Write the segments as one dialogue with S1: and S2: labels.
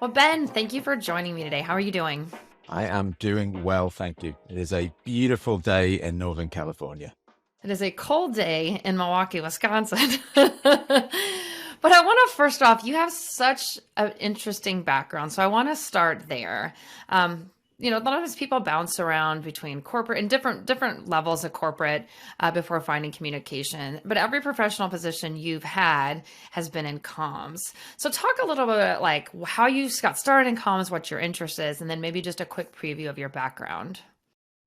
S1: Well, Ben, thank you for joining me today. How are you doing?
S2: I am doing well, thank you. It is a beautiful day in Northern California.
S1: It is a cold day in Milwaukee, Wisconsin. But I want to first off, you have such an interesting background. So I want to start there. A lot of times people bounce around between corporate and different levels of corporate before finding communication. But every professional position you've had has been in comms. So talk a little bit like how you got started in comms, what your interest is, and then maybe just a quick preview of your background.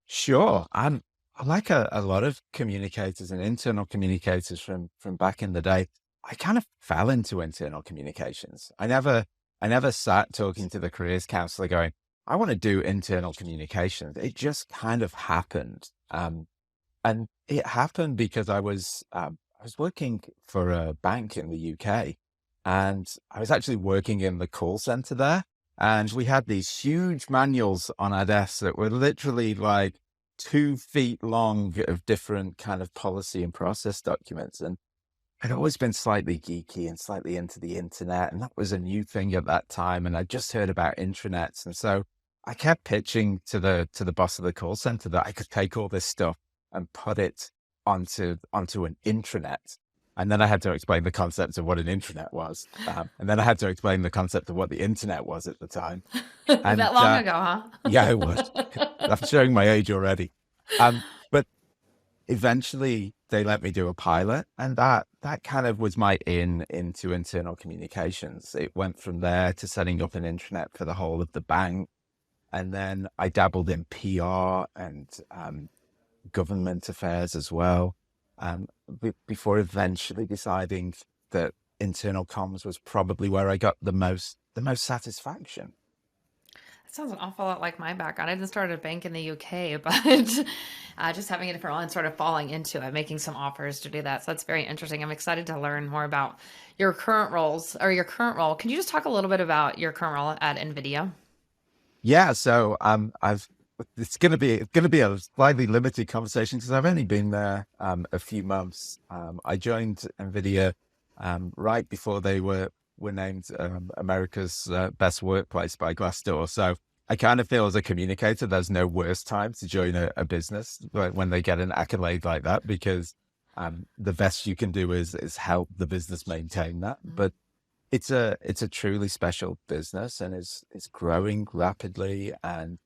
S2: Sure, I like a lot of communicators and internal communicators from back in the day. I kind of fell into internal communications. I never sat talking to the careers counselor going, I want to do internal communications. It just kind of happened. And it happened because I was working for a bank in the UK, and I was actually working in the call center there. And we had these huge manuals on our desks that were literally like 2 feet long of different kind of policy and process documents. And I'd always been slightly geeky and slightly into the internet, and that was a new thing at that time. And I just heard about intranets, and so I kept pitching to the boss of the call center that I could take all this stuff and put it onto an intranet. And then I had to explain the concept of what an intranet was, and then I had to explain the concept of what the internet was at the time. And
S1: That long ago, huh?
S2: yeah, it was. I'm showing my age already. But eventually they let me do a pilot, and that kind of was my into internal communications. It went from there to setting up an intranet for the whole of the bank, and then I dabbled in PR and government affairs as well, before eventually deciding that internal comms was probably where I got the most satisfaction.
S1: That sounds an awful lot like my background. I didn't start at a bank in the UK, but just having a different role and sort of falling into it, making some offers to do that. So that's very interesting. I'm excited to learn more about your current roles or your current role. Can you just talk a little bit about your current role at NVIDIA?
S2: Yeah, so I've it's gonna be a slightly limited conversation because I've only been there a few months. I joined NVIDIA right before they were named America's best workplace by Glassdoor. So I kind of feel as a communicator, there's no worse time to join a business when they get an accolade like that, because the best you can do is help the business maintain that. But it's a truly special business, and it's growing rapidly. And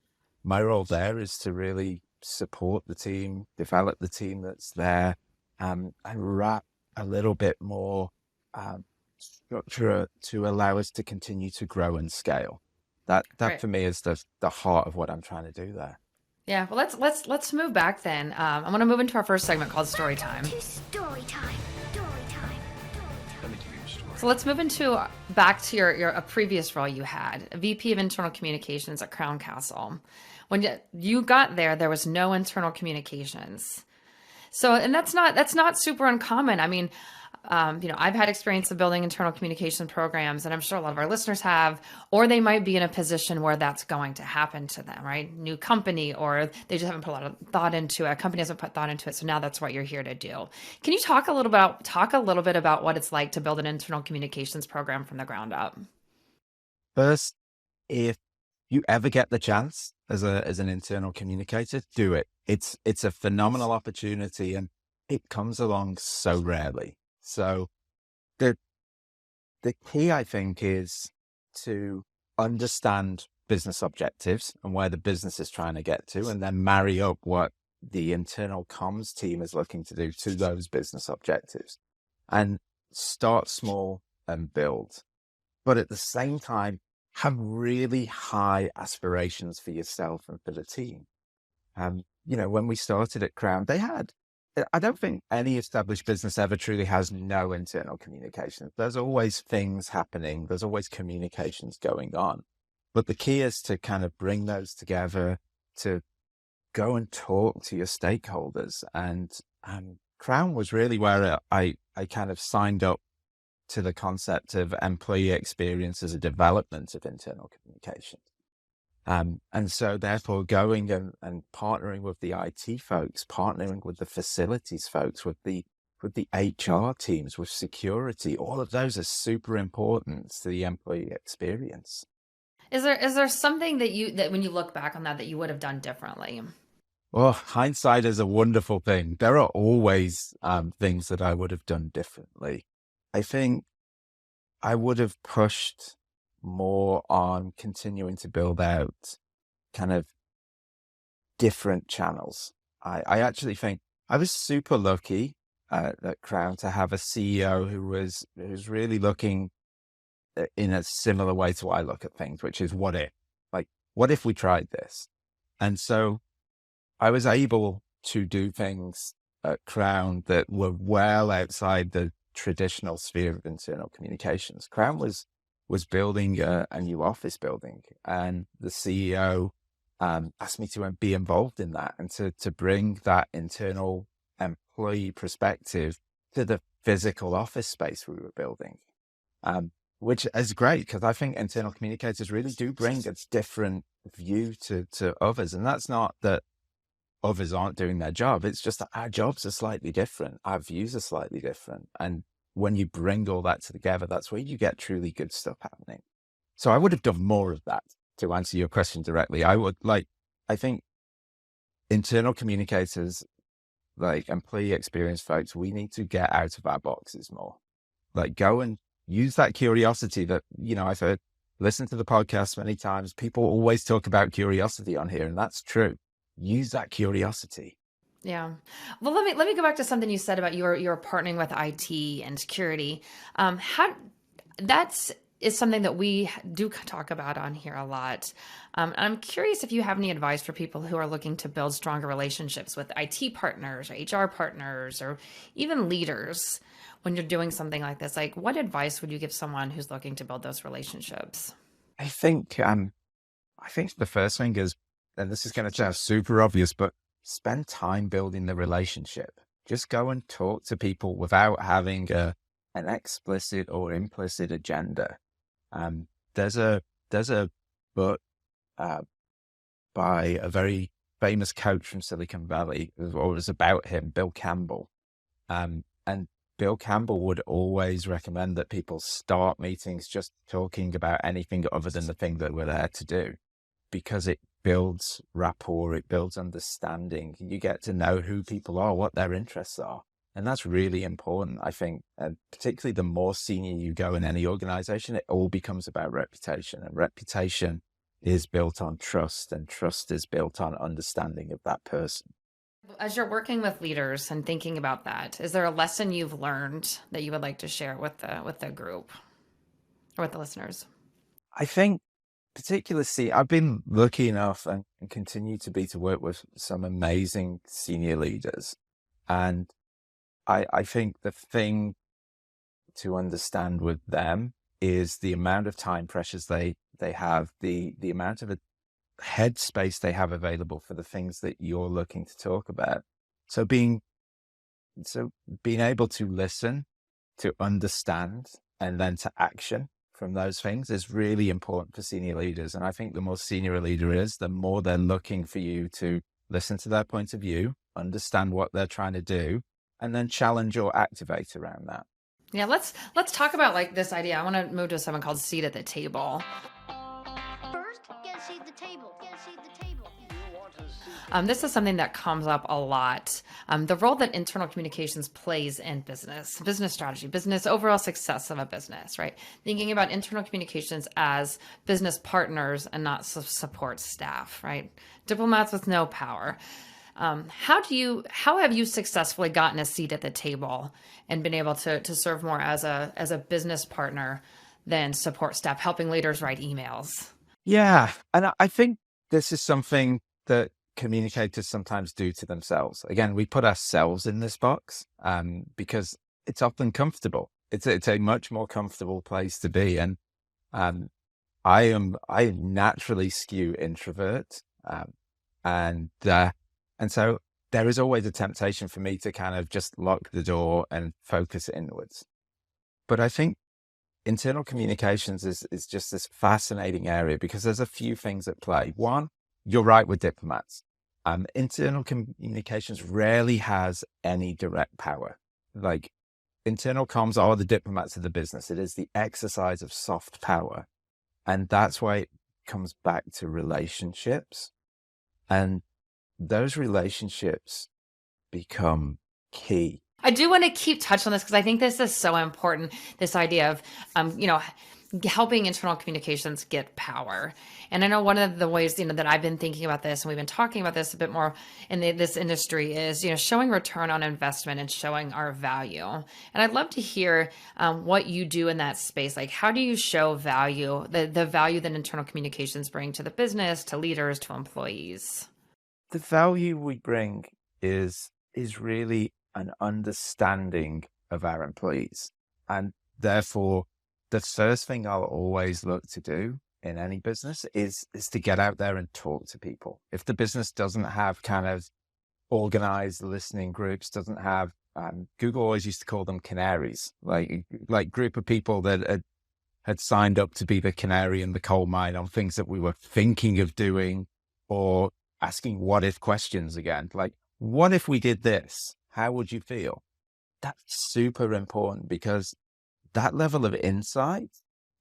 S2: my role there is to really support the team, develop the team that's there, and wrap a little bit more structure to allow us to continue to grow and scale. That
S1: Great.
S2: for me is the heart of what I'm trying to do there.
S1: Yeah, well, let's move back then. I want to move into our first segment called Story
S3: Welcome
S1: Time.
S3: to story time. Story time.
S4: Let me give you a story.
S1: So let's move into back to your a previous role you had, a VP of Internal Communications at Crown Castle. When you got there, there was no internal communications. So, and that's not super uncommon. I mean, I've had experience of building internal communication programs, and I'm sure a lot of our listeners have, or they might be in a position where that's going to happen to them, right? New company, or they just haven't put a lot of thought into it. A company hasn't put thought into it, so now that's what you're here to do. Can you talk a little bit about what it's like to build an internal communications program from the ground up?
S2: First, if you ever get the chance as an internal communicator, do it. It's a phenomenal opportunity, and it comes along so rarely. So the the key, I think, is to understand business objectives and where the business is trying to get to, and then marry up what the internal comms team is looking to do to those business objectives, and start small and build. But at the same time, have really high aspirations for yourself and for the team. When we started at Crown, I don't think any established business ever truly has no internal communication. There's always things happening. There's always communications going on. But the key is to kind of bring those together, to go and talk to your stakeholders. And Crown was really where I kind of signed up to the concept of employee experience as a development of internal communication. And so therefore going and partnering with the IT folks, partnering with the facilities folks, with the HR teams, with security, all of those are super important to the employee experience.
S1: Is there something that when you look back on that you would have done differently?
S2: Well, hindsight is a wonderful thing. There are always things that I would have done differently. I think I would have pushed more on continuing to build out kind of different channels. I actually think I was super lucky at Crown to have a CEO who's really looking in a similar way to what I look at things, which is what if? Like, what if we tried this? And so I was able to do things at Crown that were well outside the traditional sphere of internal communications. Crown was building a new office building, and the CEO asked me to be involved in that and to bring that internal employee perspective to the physical office space we were building, which is great because I think internal communicators really do bring a different view to others. And that's not that others aren't doing their job. It's just that our jobs are slightly different. Our views are slightly different. And when you bring all that together, that's where you get truly good stuff happening. So I would have done more of that. To answer your question directly, I think internal communicators, like employee experience folks, we need to get out of our boxes more. Like, go and use that curiosity that, I've heard, listen to the podcast many times. People always talk about curiosity on here, and that's true. Use that curiosity.
S1: Yeah. Well, let me go back to something you said about your partnering with IT and security. How that's is something that we do talk about on here a lot. I'm curious if you have any advice for people who are looking to build stronger relationships with IT partners or HR partners or even leaders when you're doing something like this. Like, what advice would you give someone who's looking to build those relationships?
S2: I think the first thing is, and this is going to sound super obvious, but spend time building the relationship. Just go and talk to people without having an explicit or implicit agenda. There's a book by a very famous coach from Silicon Valley, or it was about him, Bill Campbell. And Bill Campbell would always recommend that people start meetings just talking about anything other than the thing that we're there to do, because it builds rapport, it builds understanding. You get to know who people are, what their interests are. And that's really important, I think. And particularly the more senior you go in any organization, it all becomes about reputation. And reputation is built on trust, and trust is built on understanding of that person.
S1: As you're working with leaders and thinking about that, is there a lesson you've learned that you would like to share with the group or with the listeners?
S2: I think I've been lucky enough and continue to be to work with some amazing senior leaders. And I think the thing to understand with them is the amount of time pressures they have, the amount of headspace they have available for the things that you're looking to talk about. So being able to listen, to understand, and then to action from those things is really important for senior leaders. And I think the more senior a leader is, the more they're looking for you to listen to their point of view, understand what they're trying to do, and then challenge or activate around that.
S1: Yeah, let's talk about like this idea. I want to move to something called seat at the table.
S3: First, get a seat at the table. Get a seat at the table.
S1: This is something that comes up a lot. The role that internal communications plays in business strategy, business overall success of a business, right? Thinking about internal communications as business partners and not support staff, right? Diplomats with no power. How have you successfully gotten a seat at the table and been able to serve more as a business partner than support staff, helping leaders write emails?
S2: Yeah. And I think this is something that communicators sometimes do to themselves. Again, we put ourselves in this box because it's often comfortable. It's a much more comfortable place to be. And I naturally skew introvert. And so there is always a temptation for me to kind of just lock the door and focus inwards. But I think internal communications is just this fascinating area because there's a few things at play. One, you're right with diplomats. Internal communications rarely has any direct power. Like, internal comms are the diplomats of the business. It is the exercise of soft power. And that's why it comes back to relationships, and those relationships become key.
S1: I do want to keep touch on this because I think this is so important. This idea of, helping internal communications get power. And I know one of the ways, that I've been thinking about this, and we've been talking about this a bit more in this industry, is, showing return on investment and showing our value. And I'd love to hear what you do in that space. Like, how do you show value, the value that internal communications bring to the business, to leaders, to employees?
S2: The value we bring is really an understanding of our employees. And therefore, the first thing I'll always look to do in any business is to get out there and talk to people. If the business doesn't have kind of organized listening groups, doesn't have, Google always used to call them canaries, like group of people that had signed up to be the canary in the coal mine on things that we were thinking of doing, or asking what if questions again. Like, what if we did this? How would you feel? That's super important, because that level of insight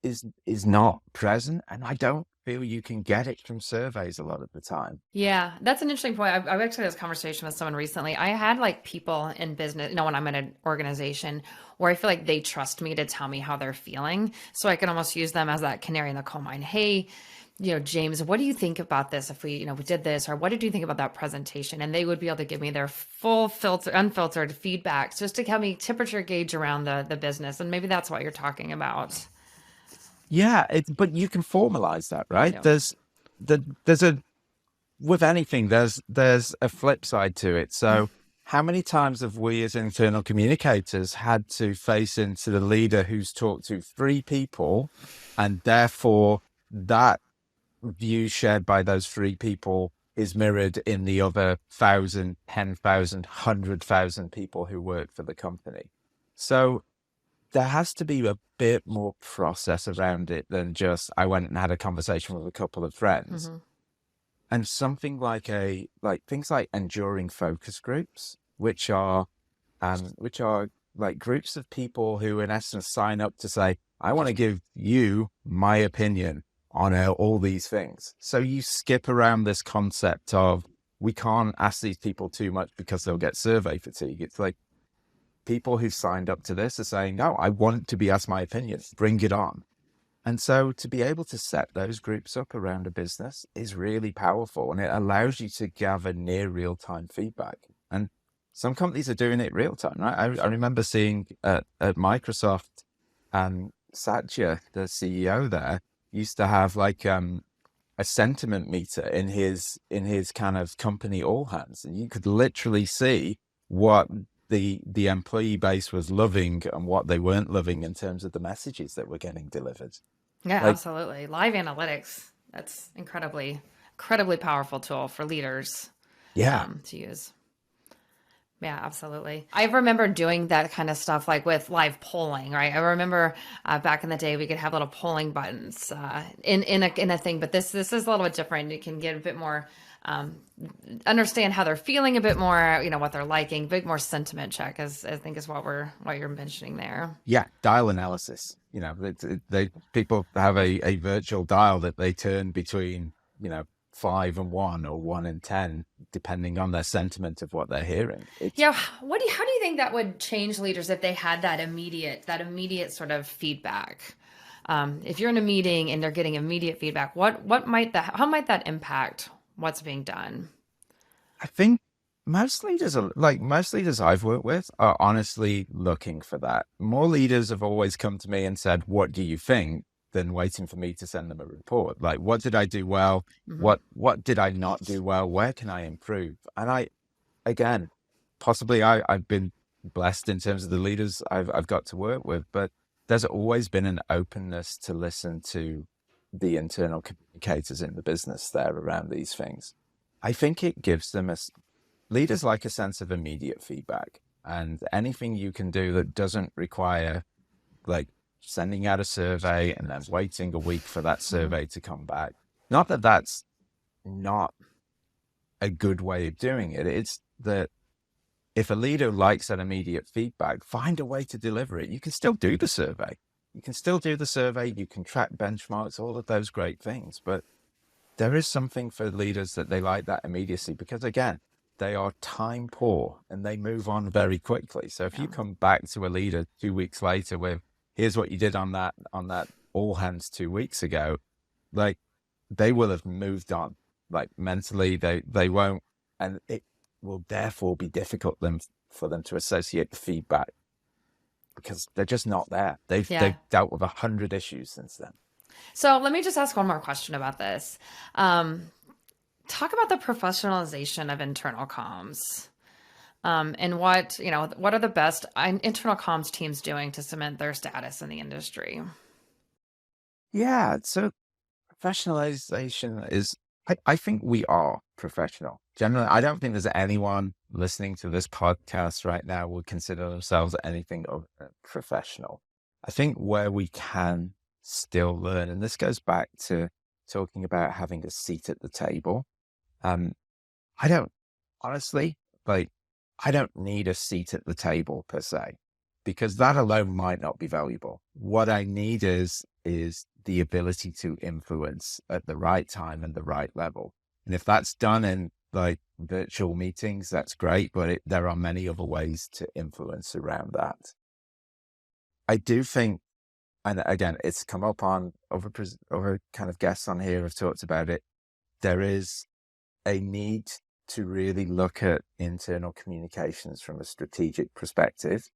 S2: is not present, and I don't feel you can get it from surveys a lot of the time.
S1: Yeah, that's an interesting point. I've actually had this conversation with someone recently. I had like people in business, when I'm in an organization where I feel like they trust me to tell me how they're feeling. So I can almost use them as that canary in the coal mine. Hey, James, what do you think about this if we did this? Or what did you think about that presentation? And they would be able to give me their full unfiltered feedback just to help me temperature gauge around the business. And maybe that's what you're talking about.
S2: Yeah, but you can formalize that, right?
S1: Yeah.
S2: With anything, there's a flip side to it. So how many times have we as internal communicators had to face into the leader who's talked to 3 people, and therefore that view shared by those 3 people is mirrored in the other 1,000, 10,000, 100,000 people who work for the company? So there has to be a bit more process around it than just, I went and had a conversation with a couple of friends.
S1: Mm-hmm.
S2: And something like things like enduring focus groups, which are like groups of people who in essence sign up to say, I want to give you my opinion on all these things. So you skip around this concept of, we can't ask these people too much because they'll get survey fatigue. It's like, people who signed up to this are saying, no, I want to be asked my opinion, bring it on. And so to be able to set those groups up around a business is really powerful, and it allows you to gather near real-time feedback. And some companies are doing it real time, right? I remember seeing at Microsoft, Satya, the CEO there, used to have like a sentiment meter in his kind of company all hands, and you could literally see what the employee base was loving and what they weren't loving in terms of the messages that were getting delivered.
S1: Yeah,
S2: Like,
S1: absolutely. Live analytics. That's incredibly powerful tool for leaders to use. Yeah, absolutely. I remember doing that kind of stuff like with live polling, right? I remember back in the day we could have little polling buttons in a thing, but this is a little bit different. You can get a bit more understand how they're feeling a bit more, what they're liking, bit more sentiment check, as I think is what you're mentioning there.
S2: Yeah, dial analysis. People have a virtual dial that they turn between 5 and 1 or 1 and 10, depending on their sentiment of what they're hearing.
S1: How do you think that would change leaders if they had that immediate sort of feedback? If you're in a meeting and they're getting immediate feedback, how might that impact what's being done?
S2: I think most leaders I've worked with are honestly looking for that. More leaders have always come to me and said, what do you think? Than waiting for me to send them a report. Like, what did I do well?
S1: Mm-hmm.
S2: What did I not do well? Where can I improve? And possibly I've been blessed in terms of the leaders I've got to work with, but there's always been an openness to listen to the internal communicators in the business there around these things. I think it gives them leaders like a sense of immediate feedback, and anything you can do that doesn't require like sending out a survey and then waiting a week for that survey to come back. Not that that's not a good way of doing it. It's that if a leader likes that immediate feedback, find a way to deliver it. You can still do the survey. You can track benchmarks, all of those great things, but there is something for leaders that they like that immediacy, because again, they are time poor and they move on very quickly. So if
S1: Yeah.
S2: you come back to a leader 2 weeks later with, here's what you did on that all hands 2 weeks ago, like they will have moved on, like mentally they won't, and it will therefore be difficult for them to associate the feedback, because they're just not there. They've
S1: Yeah.
S2: dealt with 100 issues since then.
S1: So let me just ask one more question about this. Talk about the professionalization of internal comms. And what are the best internal comms teams doing to cement their status in the industry?
S2: Yeah, so professionalization is, I think we are professional. Generally, I don't think there's anyone listening to this podcast right now would consider themselves anything of professional. I think where we can still learn, and this goes back to talking about having a seat at the table. I don't honestly, like, I don't need a seat at the table per se, because that alone might not be valuable. What I need is the ability to influence at the right time and the right level. And if that's done in like virtual meetings, that's great, but there are many other ways to influence around that. I do think, and again, it's come up on other kind of guests on here have talked about it. There is a need to really look at internal communications from a strategic perspective.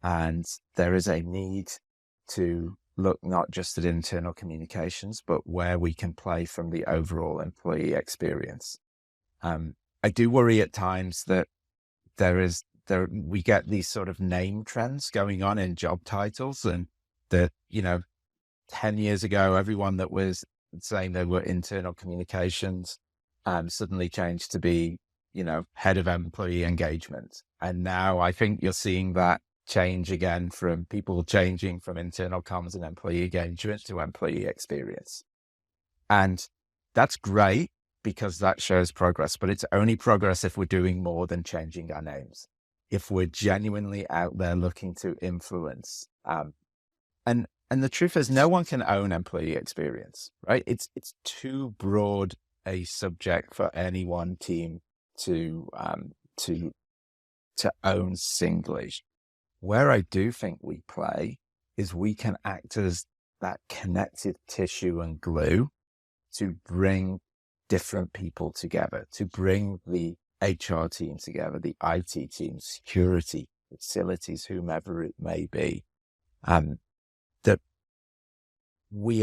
S2: And there is a need to look not just at internal communications, but where we can play from the overall employee experience. I do worry at times that we get these sort of name trends going on in job titles, and that, 10 years ago, everyone that was saying they were internal communications suddenly changed to be, head of employee engagement. And now I think you're seeing that change again, from people changing from internal comms and employee engagement to employee experience. And that's great, because that shows progress, but it's only progress if we're doing more than changing our names. If we're genuinely out there looking to influence, and the truth is, no one can own employee experience, right? It's too broad a subject for any one team to own singly. Where I do think we play is we can act as that connective tissue and glue to bring different people together, to bring the HR team together, the IT team, security, facilities, whomever it may be. That we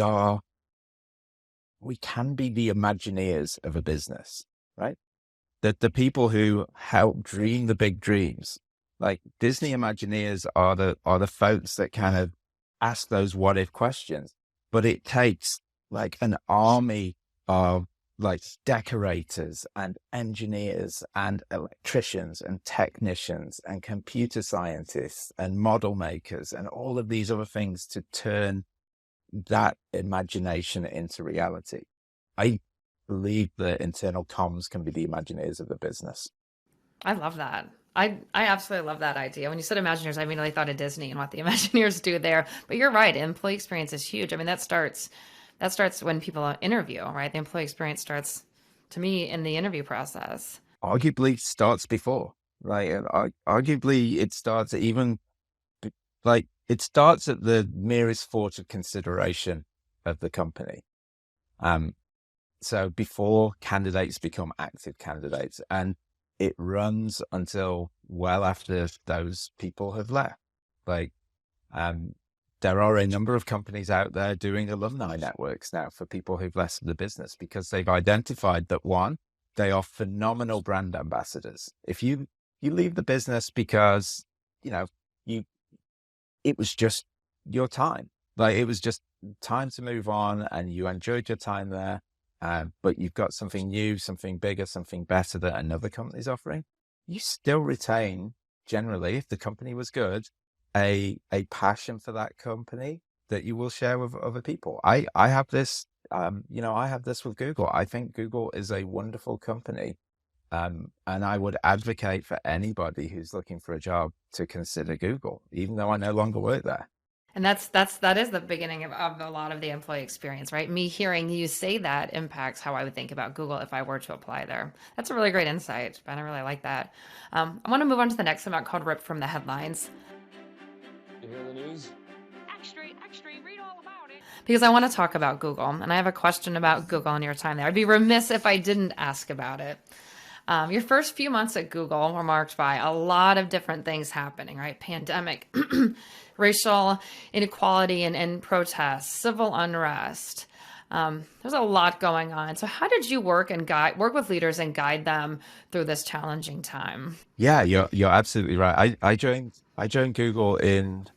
S2: can be the Imagineers of a business, right? That the people who help dream the big dreams, like Disney Imagineers, are the folks that kind of ask those what if questions. But it takes like an army of like decorators and engineers and electricians and technicians and computer scientists and model makers and all of these other things to turn that imagination into reality. I believe that internal comms can be the Imagineers of the business.
S1: I love that. I absolutely love that idea. When you said Imagineers, I immediately thought of Disney and what the Imagineers do there. But you're right. Employee experience is huge. I mean, that starts when people interview, right? The employee experience starts, to me, in the interview process.
S2: Arguably starts before, right? Arguably it starts even like it starts at the merest thought of consideration of the company. So before candidates become active candidates, and it runs until well after those people have left. Like, there are a number of companies out there doing alumni networks now for people who've left the business, because they've identified that, one, they are phenomenal brand ambassadors. If you leave the business because, it was just your time, like it was just time to move on and you enjoyed your time there. But you've got something new, something bigger, something better that another company's offering. You still retain, generally, if the company was good, a passion for that company that you will share with other people. I have this, I have this with Google. I think Google is a wonderful company. And I would advocate for anybody who's looking for a job to consider Google, even though I no longer work there.
S1: And that is the beginning of a lot of the employee experience, right? Me hearing you say that impacts how I would think about Google if I were to apply there. That's a really great insight, Ben. I really like that. I want to move on to the next segment called "Rip from the Headlines"
S4: You hear the news?
S3: Extra, extra, read all about it.
S1: because I want to talk about Google, and I have a question about Google in your time there. I'd be remiss if I didn't ask about it. Your first few months at Google were marked by a lot of different things happening, right? Pandemic, racial inequality and protests, civil unrest. There's a lot going on. So, how did you work with leaders and guide them through this challenging time?
S2: Yeah, you're absolutely right. I joined Google in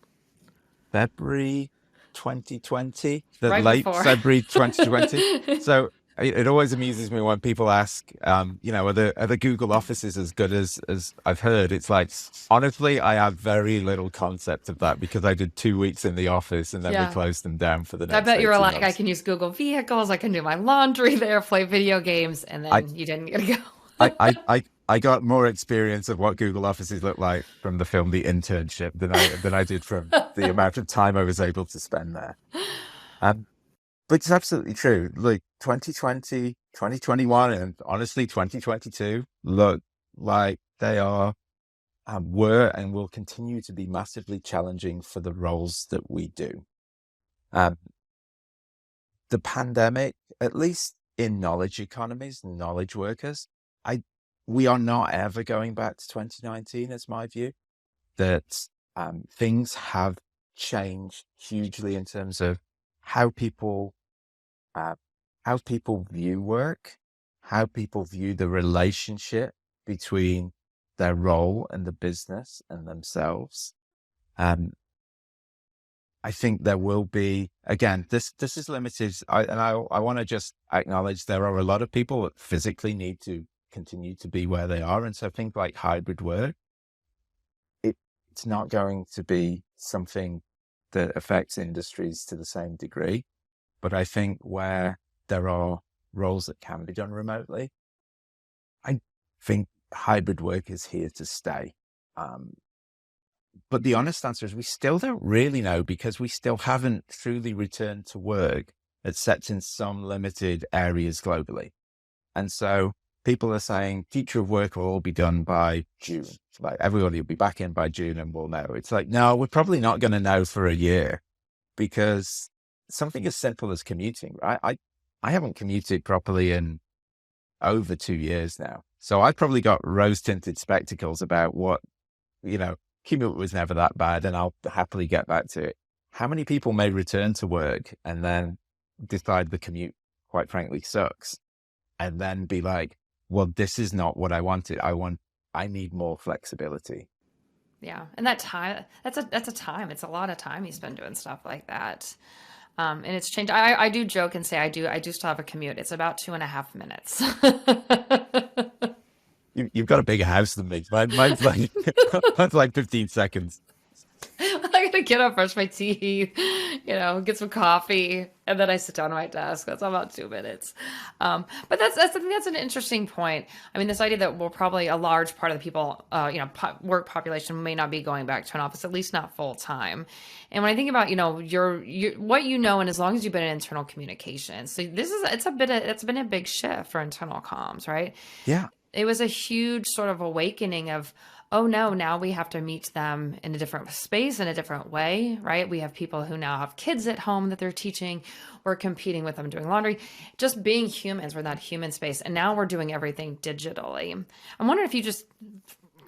S2: February 2020, the
S1: Right
S2: late
S1: before.
S2: February 2020. So it always amuses me when people ask, are the Google offices as good as I've heard? It's like, honestly, I have very little concept of that because I did 2 weeks in the office and then we
S1: Yeah.
S2: closed them down for the
S1: I
S2: next
S1: bet you were
S2: 18
S1: like, I
S2: months.
S1: can use Google Vehicles, I can do my laundry there, play video games, and
S2: I,
S1: then you didn't get to go.
S2: I, I, I, I got more experience of what Google offices look like from the film The Internship than I did from the amount of time I was able to spend there. Um, But it's absolutely true. Like 2020, 2021, and honestly 2022 look like they were and will continue to be massively challenging for the roles that we do. Um, the pandemic, at least in knowledge economies, knowledge workers, I we are not ever going back to 2019, is my view. That things have changed hugely in terms of how people uh, how people view work, how people view the relationship between their role and the business and themselves. Um, I think there will be, again, this is limited. I want to just acknowledge there are a lot of people that physically need to continue to be where they are. And so things like hybrid work, it's not going to be something that affects industries to the same degree. But I think where there are roles that can be done remotely, I think hybrid work is here to stay. But the honest answer is we still don't really know because we still haven't truly returned to work except in some limited areas globally. And so people are saying future of work will all be done by June. Like everybody will be back in by June and we'll know. It's like, no, we're probably not going to know for a year because something as simple as commuting, right? I haven't commuted properly in over 2 years now. So I've probably got rose tinted spectacles about what, commute was never that bad and I'll happily get back to it. How many people may return to work and then decide the commute, quite frankly, sucks and then be like, well, this is not what I wanted. I need more flexibility.
S1: Yeah, and that time, that's a time. It's a lot of time you spend doing stuff like that. And it's changed. I do joke and say I do still have a commute. It's about 2.5 minutes.
S2: You've got a bigger house than me. Mine's like, mine's like 15 seconds.
S1: I gotta get up, brush my teeth, get some coffee, and then I sit down at my desk. That's about 2 minutes. But I think that's an interesting point. I mean, this idea that probably a large part of the people, work population may not be going back to an office, at least not full time. And when I think about, your what and as long as you've been in internal communications, so it's been a big shift for internal comms, right?
S2: Yeah.
S1: It was a huge sort of awakening of, oh no, now we have to meet them in a different space, in a different way, right? We have people who now have kids at home that they're teaching. We're competing with them doing laundry. Just being humans, we're in that human space. And now we're doing everything digitally. I'm wondering if you just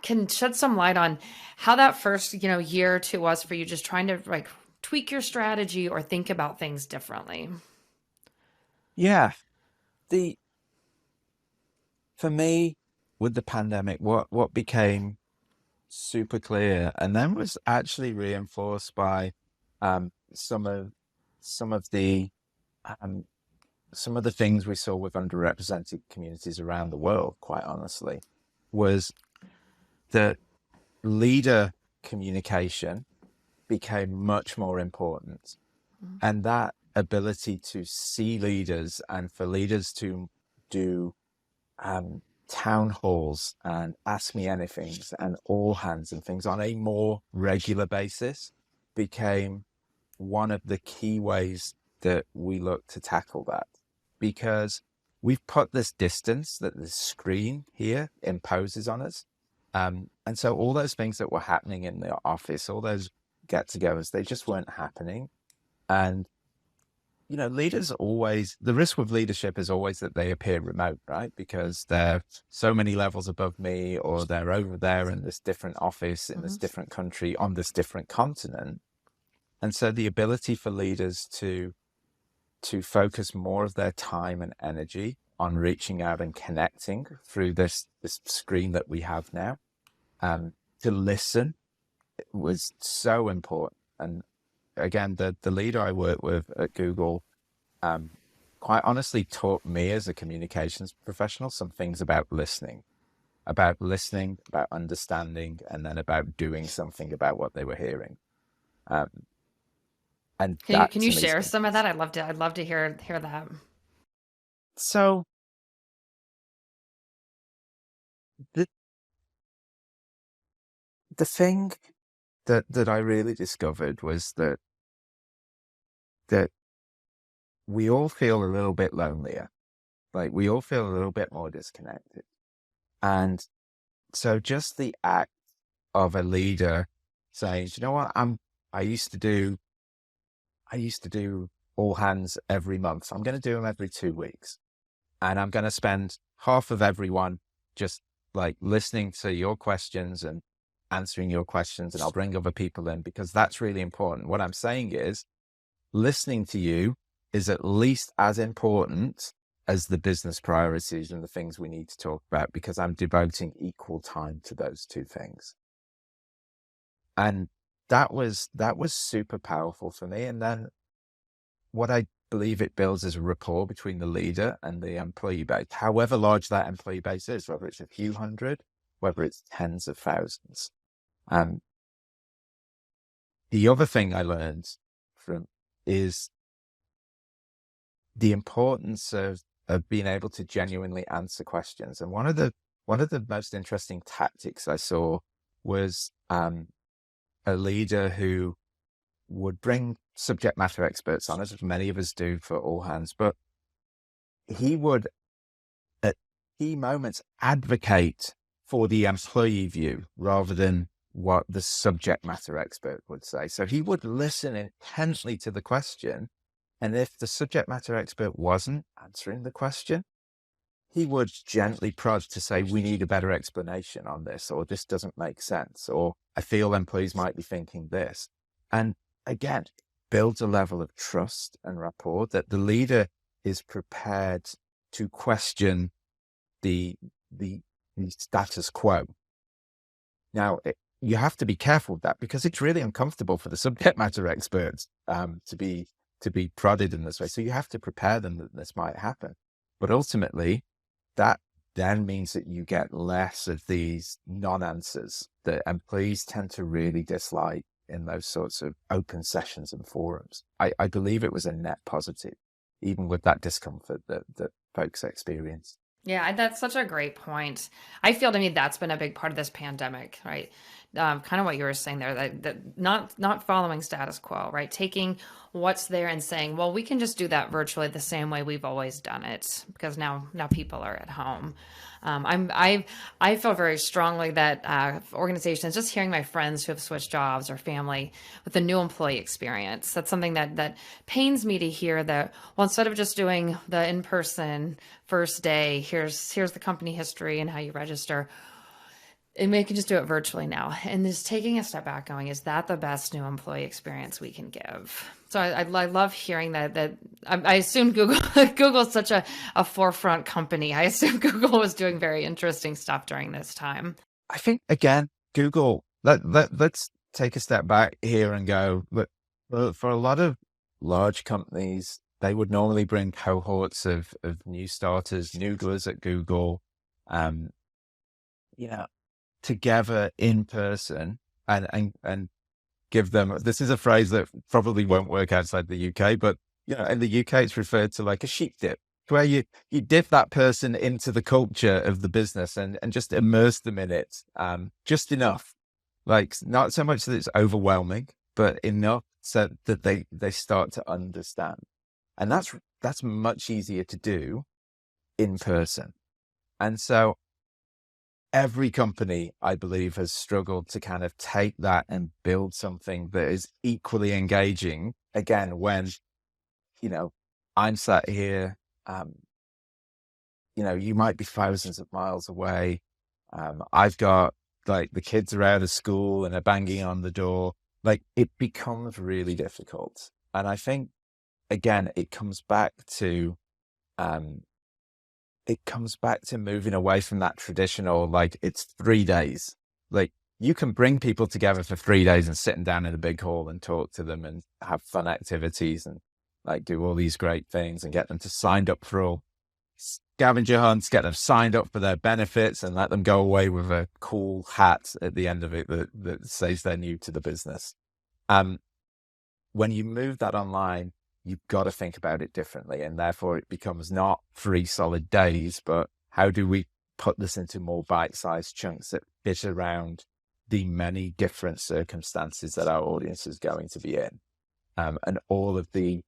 S1: can shed some light on how that first, year or two was for you, just trying to like tweak your strategy or think about things differently.
S2: Yeah. For me, with the pandemic, what became super clear and then was actually reinforced by some of some of the um, some of the things we saw with underrepresented communities around the world, quite honestly, was that leader communication became much more important. And that ability to see leaders and for leaders to do town halls and ask me anythings and all hands and things on a more regular basis became one of the key ways that we look to tackle that, because we've put this distance that the screen here imposes on us. And so all those things that were happening in the office, all those get-togethers, they just weren't happening. And, leaders always, the risk with leadership is always that they appear remote, right? Because they're so many levels above me, or they're over there in this different office, in this different country, on this different continent. And so the ability for leaders to focus more of their time and energy on reaching out and connecting through this screen that we have now, to listen, was so important. And again, the leader I work with at Google, quite honestly taught me as a communications professional some things about listening, about understanding, and then about doing something about what they were hearing. And
S1: Can you share some of that? I'd love to hear that.
S2: So the thing that I really discovered was that we all feel a little bit lonelier. Like, we all feel a little bit more disconnected. And so just the act of a leader saying, you know what, I used to do all hands every month. I'm going to do them every 2 weeks. And I'm going to spend half of everyone just like listening to your questions and answering your questions. And I'll bring other people in, because that's really important. What I'm saying is, listening to you is at least as important as the business priorities and the things we need to talk about, because I'm devoting equal time to those two things. And that was super powerful for me. And then what I believe it builds is a rapport between the leader and the employee base, however large that employee base is, whether it's a few hundred, whether it's tens of thousands. The other thing I learned is the importance of being able to genuinely answer questions. And one of the most interesting tactics I saw was a leader who would bring subject matter experts on, as many of us do for all hands, but he would at key moments advocate for the employee view rather than what the subject matter expert would say. So he would listen intently to the question, and if the subject matter expert wasn't answering the question, he would gently prod to say, we need a better explanation on this, or this doesn't make sense, or I feel employees might be thinking this. And again, builds a level of trust and rapport that the leader is prepared to question the status quo. Now, you have to be careful with that, because it's really uncomfortable for the subject matter experts to be prodded in this way. So you have to prepare them that this might happen. But ultimately, that then means that you get less of these non-answers that employees tend to really dislike in those sorts of open sessions and forums. I believe it was a net positive, even with that discomfort that folks experienced.
S1: Yeah, that's such a great point. I feel, to me, that's been a big part of this pandemic, right? Kind of what you were saying there, that not following status quo, right? Taking what's there and saying, well, we can just do that virtually the same way we've always done it, because now people are at home. I feel very strongly that organizations, just hearing my friends who have switched jobs or family with the new employee experience, that's something that pains me to hear, that, well, instead of just doing the in-person first day, here's the company history and how you register, and we can just do it virtually now. And just taking a step back, going, is that the best new employee experience we can give? So I love hearing that I assume Google's such a forefront company. I assume Google was doing very interesting stuff during this time.
S2: I think, again, Google, let's take a step back here and go, look, for a lot of large companies, they would normally bring cohorts of new starters, noodlers at Google, together in person and give them, this is a phrase that probably won't work outside the UK, but in the UK it's referred to like a sheep dip, where you dip that person into the culture of the business and just immerse them in it, just enough, like not so much that it's overwhelming, but enough so that they start to understand. And that's much easier to do in person. And so every company, I believe, has struggled to kind of take that and build something that is equally engaging. Again, when, I'm sat here, you might be thousands of miles away. I've got like the kids are out of school and are banging on the door. Like it becomes really difficult. And I think, again, it comes back to moving away from that traditional, like it's 3 days. Like you can bring people together for 3 days and sit them down in a big hall and talk to them and have fun activities and like do all these great things and get them to sign up for all scavenger hunts, get them signed up for their benefits and let them go away with a cool hat at the end of it that says they're new to the business. When you move that online, you've got to think about it differently. And therefore it becomes not 3 solid days, but how do we put this into more bite-sized chunks that fit around the many different circumstances that our audience is going to be in, and all of the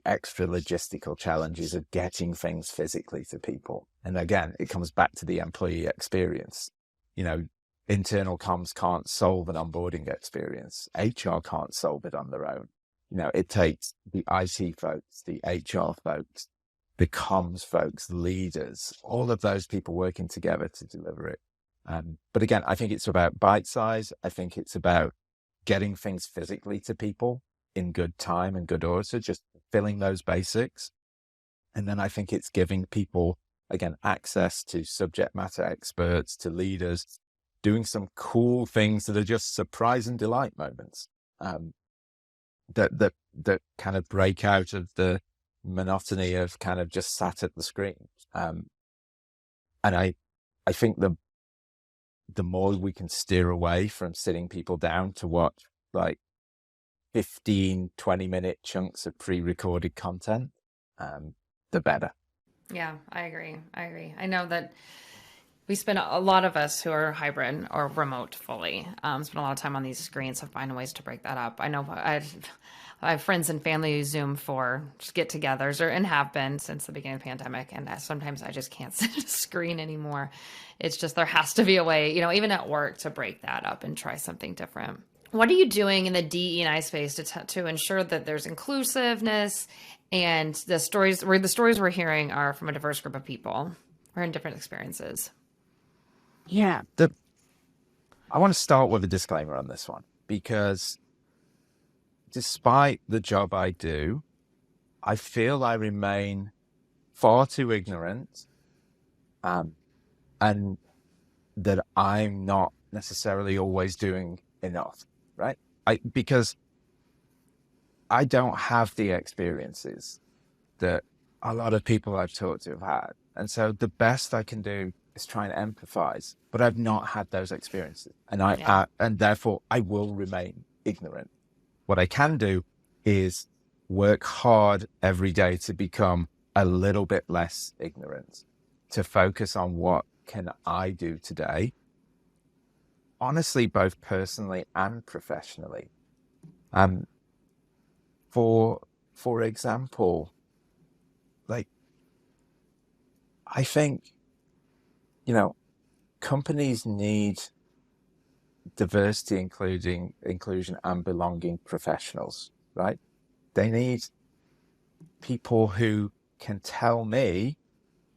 S2: extra logistical challenges of getting things physically to people. And again, it comes back to the employee experience. Internal comms can't solve an onboarding experience. HR can't solve it on their own. It takes the IT folks, the HR folks, the comms folks, the leaders, all of those people working together to deliver it. But again, I think it's about bite size. I think it's about getting things physically to people in good time and good order, so just filling those basics. And then I think it's giving people, again, access to subject matter experts, to leaders, doing some cool things that are just surprise and delight moments, that kind of break out of the monotony of kind of just sat at the screen. And I think the more we can steer away from sitting people down to watch like 15, 20-minute chunks of pre-recorded content, the better.
S1: Yeah, I agree. I know that we spend a lot of us who are hybrid or remote fully, spend a lot of time on these screens, have finding ways to break that up. I know I have friends and family who Zoom for just get-togethers and have been since the beginning of the pandemic. And sometimes I just can't sit at a screen anymore. It's just, there has to be a way, even at work, to break that up and try something different. What are you doing in the DE&I space to ensure that there's inclusiveness and the stories we're hearing are from a diverse group of people or in different experiences?
S2: Yeah. I want to start with a disclaimer on this one, because despite the job I do, I feel I remain far too ignorant, and that I'm not necessarily always doing enough, right? Because I don't have the experiences that a lot of people I've talked to have had. And so the best I can do is try and empathize, but I've not had those experiences. And and therefore I will remain ignorant. What I can do is work hard every day to become a little bit less ignorant, to focus on what can I do today, honestly, both personally and professionally. For example, like, I think, companies need diversity, inclusion and belonging professionals, right? They need people who can tell me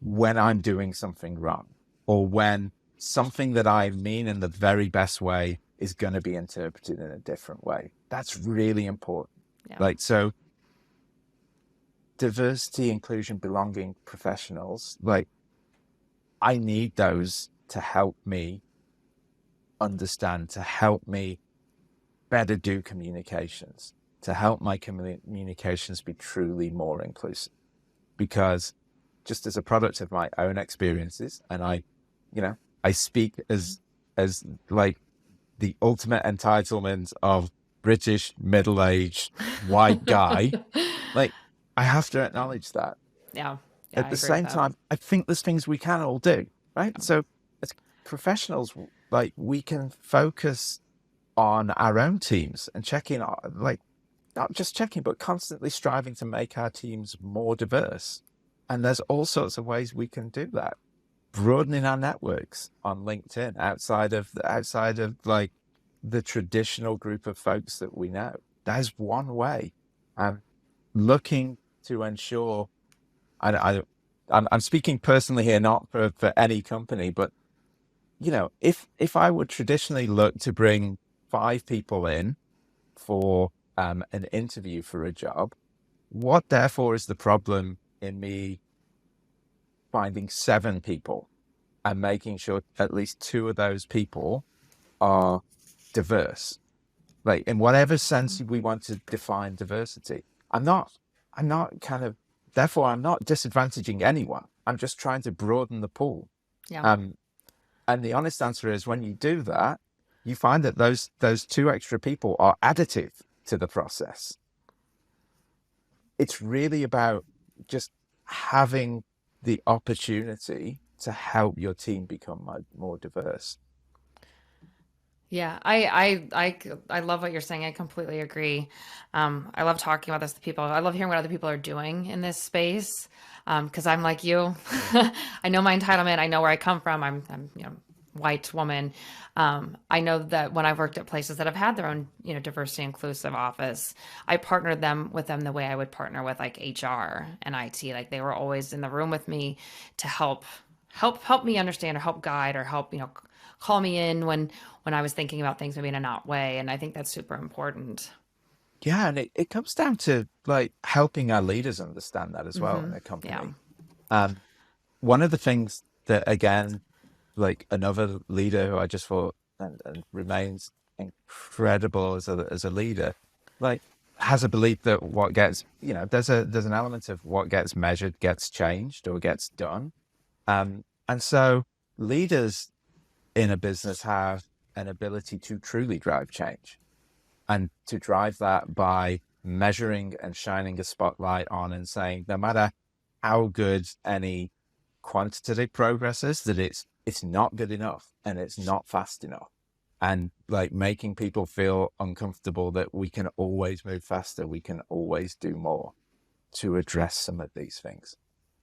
S2: when I'm doing something wrong, or when something that I mean in the very best way is going to be interpreted in a different way. That's really important. Yeah. So diversity, inclusion, belonging professionals, I need those to help me understand, to help me better do communications, to help my communications be truly more inclusive. Because just as a product of my own experiences, and I speak as like the ultimate entitlement of British middle-aged white guy, I have to acknowledge that.
S1: Yeah.
S2: At the same time, I think there's things we can all do, right? Yeah. So as professionals, we can focus on our own teams and check in, not just checking, but constantly striving to make our teams more diverse. And there's all sorts of ways we can do that. Broadening our networks on LinkedIn outside of like the traditional group of folks that we know. That is one way. I'm looking to ensure. I'm speaking personally here, not for any company, but if I would traditionally look to bring 5 people in for an interview for a job, what therefore is the problem in me finding 7 people and making sure at least 2 of those people are diverse? Like, in whatever sense we want to define diversity, I'm not therefore I'm not disadvantaging anyone. I'm just trying to broaden the pool.
S1: Yeah.
S2: And the honest answer is, when you do that, you find that those 2 extra people are additive to the process. It's really about just having the opportunity to help your team become more diverse.
S1: Yeah, I love what you're saying. I completely agree. I love talking about this to people. I love hearing what other people are doing in this space. Because I'm like you. I know my entitlement. I know where I come from. I'm white woman. I know that when I've worked at places that have had their own, diversity inclusive office, I partnered with them the way I would partner with like HR and IT. Like, they were always in the room with me to help me understand, or help guide, or help, call me in when I was thinking about things maybe in a not way. And I think that's super important.
S2: Yeah, and it comes down to like helping our leaders understand that as well in a
S1: Yeah.
S2: company. One of the things that, again, like another leader who I just thought and remains incredible as a leader, like, has a belief that what gets, there's an element of what gets measured gets changed or gets done. And so leaders in a business have an ability to truly drive change, and to drive that by measuring and shining a spotlight on and saying, no matter how good any quantitative progress is, that it's not good enough and it's not fast enough. And like making people feel uncomfortable that we can always move faster, we can always do more to address some of these things.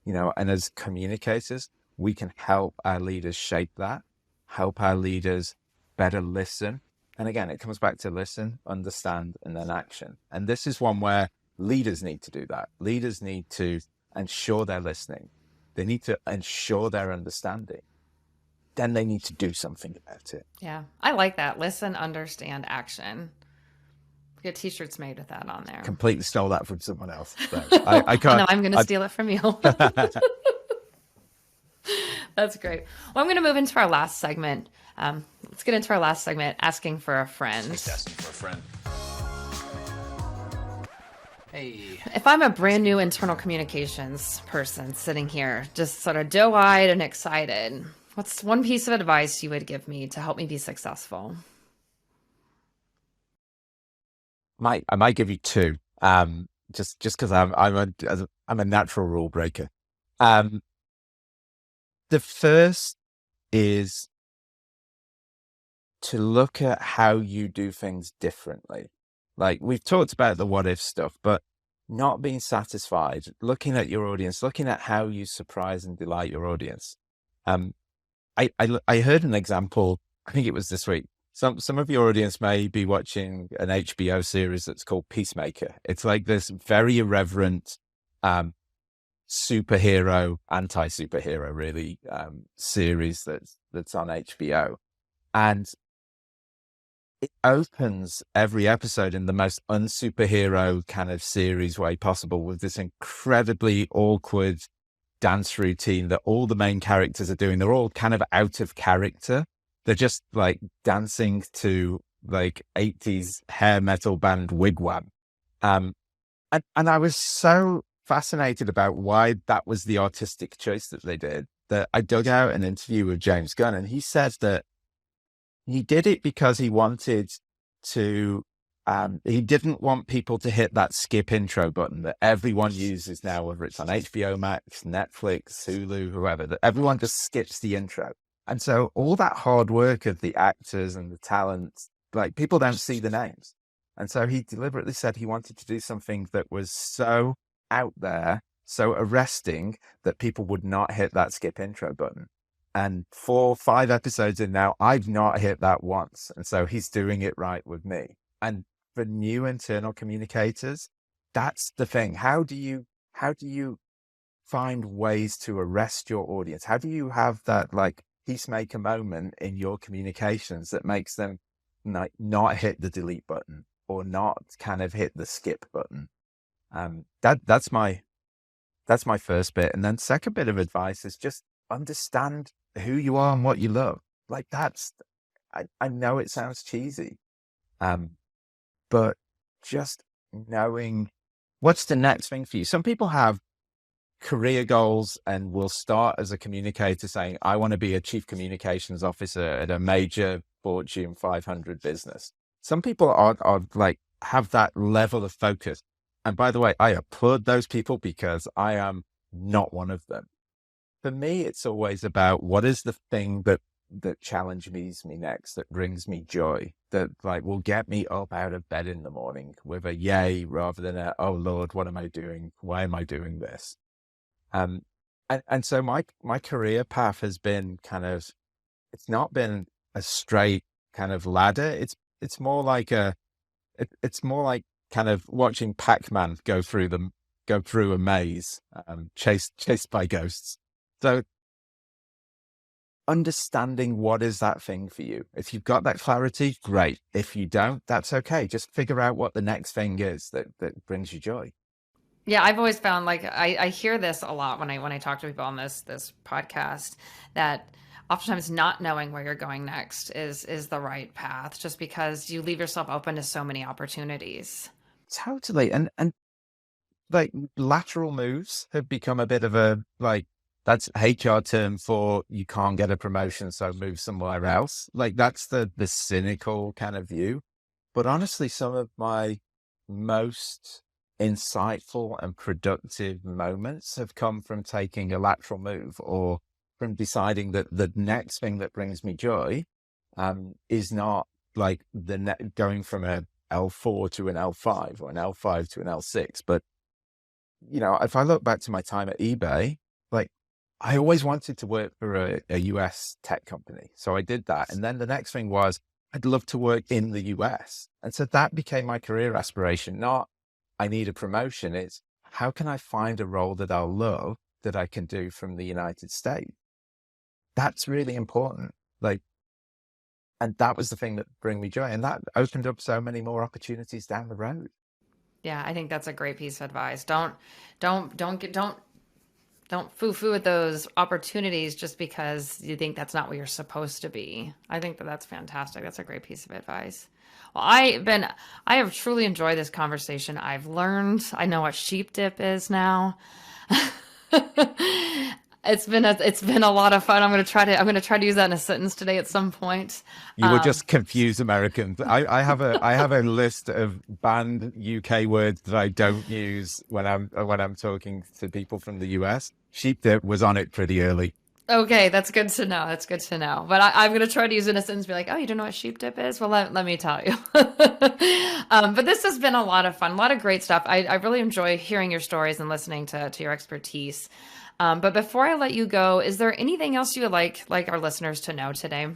S2: And as communicators, we can help our leaders shape that, help our leaders better listen. And again, it comes back to listen, understand, and then action. And this is one where leaders need to do that. Leaders need to ensure they're listening. They need to ensure they're understanding. Then they need to do something about it.
S1: Yeah. I like that. Listen, understand, action. Get t-shirts made with that on there.
S2: Completely stole that from someone else. So I can't.
S1: No, I'm going to steal it from you. That's great. Well, I'm going to move into our last segment. Let's get into our last segment, asking for a friend.
S4: Asking for a friend. Hey.
S1: If I'm a brand new internal communications person sitting here, just sort of doe-eyed and excited, what's one piece of advice you would give me to help me be successful?
S2: I might give you 2. Just because I'm a natural rule breaker. The first is to look at how you do things differently. Like, we've talked about the what if stuff, but not being satisfied, looking at your audience, looking at how you surprise and delight your audience. I heard an example, I think it was this week. Some of your audience may be watching an HBO series that's called Peacemaker. It's like this very irreverent superhero, anti-superhero really, series that's on HBO. And it opens every episode in the most unsuperhero kind of series way possible, with this incredibly awkward dance routine that all the main characters are doing. They're all kind of out of character. They're just like dancing to like 80s hair metal band Wigwam. And I was so fascinated about why that was the artistic choice that they did, that I dug out an interview with James Gunn, and he said that he did it because he wanted to, he didn't want people to hit that skip intro button that everyone uses now, whether it's on HBO Max, Netflix, Hulu, whoever, that everyone just skips the intro. And so all that hard work of the actors and the talent, like, people don't see the names. And so he deliberately said he wanted to do something that was so out there, so arresting that people would not hit that skip intro button. And 4, 5 episodes in now, I've not hit that once. And so he's doing it right with me. And for new internal communicators, that's the thing. How do you find ways to arrest your audience? How do you have that like peacemaker moment in your communications that makes them not hit the delete button or not kind of hit the skip button? That's my first bit. And then second bit of advice is just understand who you are and what you love. Like I know it sounds cheesy, but just knowing what's the next thing for you. Some people have career goals and will start as a communicator saying, I want to be a chief communications officer at a major Fortune 500 business. Some people are like, have that level of focus. And by the way, I applaud those people because I am not one of them. For me, it's always about what is the thing that challenges me next, that brings me joy, that like will get me up out of bed in the morning with a yay rather than a, oh Lord, what am I doing? Why am I doing this? And so my career path has been it's not been a straight kind of ladder. It's more like it's more like kind of watching Pac-Man go through a maze, chased by ghosts. So understanding what is that thing for you. If you've got that clarity, great. If you don't, that's okay. Just figure out what the next thing is that brings you joy.
S1: Yeah, I've always found like I hear this a lot when I talk to people on this podcast, that oftentimes not knowing where you're going next is the right path, just because you leave yourself open to so many opportunities.
S2: Totally. And like lateral moves have become a bit of a like, that's HR term for you can't get a promotion, so move somewhere else. Like that's the cynical kind of view. But honestly, some of my most insightful and productive moments have come from taking a lateral move, or from deciding that the next thing that brings me joy is not like going from a L4 to an L5 or an L5 to an L6. But, you know, if I look back to my time at eBay, like I always wanted to work for a US tech company. So I did that. And then the next thing was I'd love to work in the US. And so that became my career aspiration. Not I need a promotion. It's how can I find a role that I'll love that I can do from the United States? That's really important. Like, and that was the thing that bring me joy. And that opened up so many more opportunities down the road.
S1: Yeah, I think that's a great piece of advice. Don't foo-foo at those opportunities just because you think that's not what you're supposed to be. I think that's fantastic. That's a great piece of advice. Well, I have truly enjoyed this conversation. I've learned, I know what sheep dip is now. It's been a lot of fun. I'm going to try to use that in a sentence today at some point.
S2: You will just confuse Americans. I have a list of banned UK words that I don't use when I'm talking to people from the US. Sheep dip was on it pretty early.
S1: Okay, that's good to know. That's good to know. But I'm going to try to use it in a sentence, be like, oh, you don't know what sheep dip is? Well, let me tell you. But this has been a lot of fun, a lot of great stuff. I really enjoy hearing your stories and listening to your expertise. But before I let you go, is there anything else you would like our listeners to know today?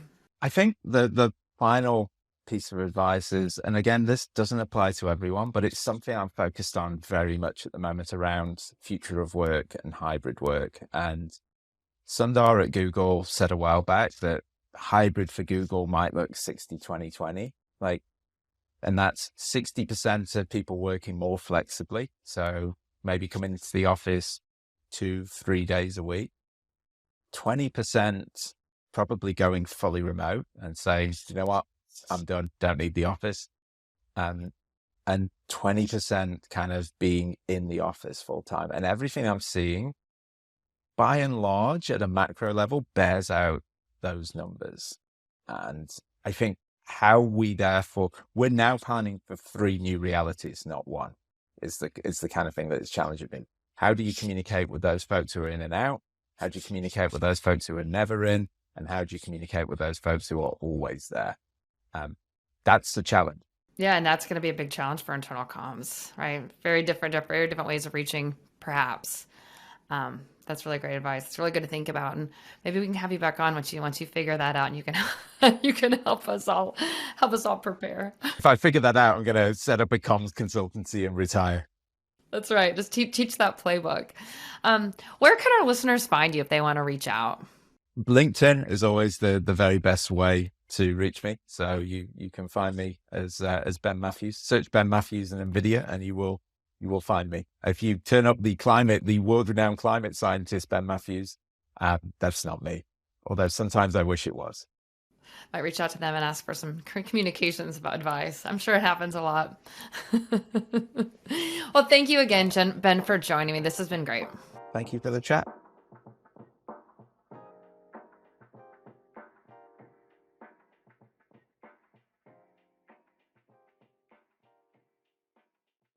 S2: I think the final piece of advice is, and again, this doesn't apply to everyone, but it's something I'm focused on very much at the moment around future of work and hybrid work. And Sundar at Google said a while back that hybrid for Google might look 60-20-20, like, and that's 60% of people working more flexibly. So maybe coming into the office 2-3 days a week, 20% probably going fully remote and saying, you know what, I'm done, don't need the office. And 20% kind of being in the office full time. And everything I'm seeing, by and large, at a macro level, bears out those numbers. And I think we're now planning for 3 new realities, not one, is the kind of thing that is challenging me. How do you communicate with those folks who are in and out? How do you communicate with those folks who are never in? And how do you communicate with those folks who are always there? That's the challenge.
S1: Yeah, and that's going to be a big challenge for internal comms, right? Very different ways of reaching, perhaps. That's really great advice. It's really good to think about, and maybe we can have you back on once you figure that out, and you can you can help us all prepare.
S2: If I figure that out, I'm going to set up a comms consultancy and retire.
S1: That's right. Just teach that playbook. Where can our listeners find you if they want to reach out?
S2: LinkedIn is always the very best way to reach me. So you can find me as Ben Matthews. Search Ben Matthews and NVIDIA, and you will find me. If you turn up the world-renowned climate scientist Ben Matthews, that's not me. Although sometimes I wish it was.
S1: Might reach out to them and ask for some communications about advice. I'm sure it happens a lot. Well, thank you again, Ben, for joining me. This has been great.
S2: Thank you for the chat.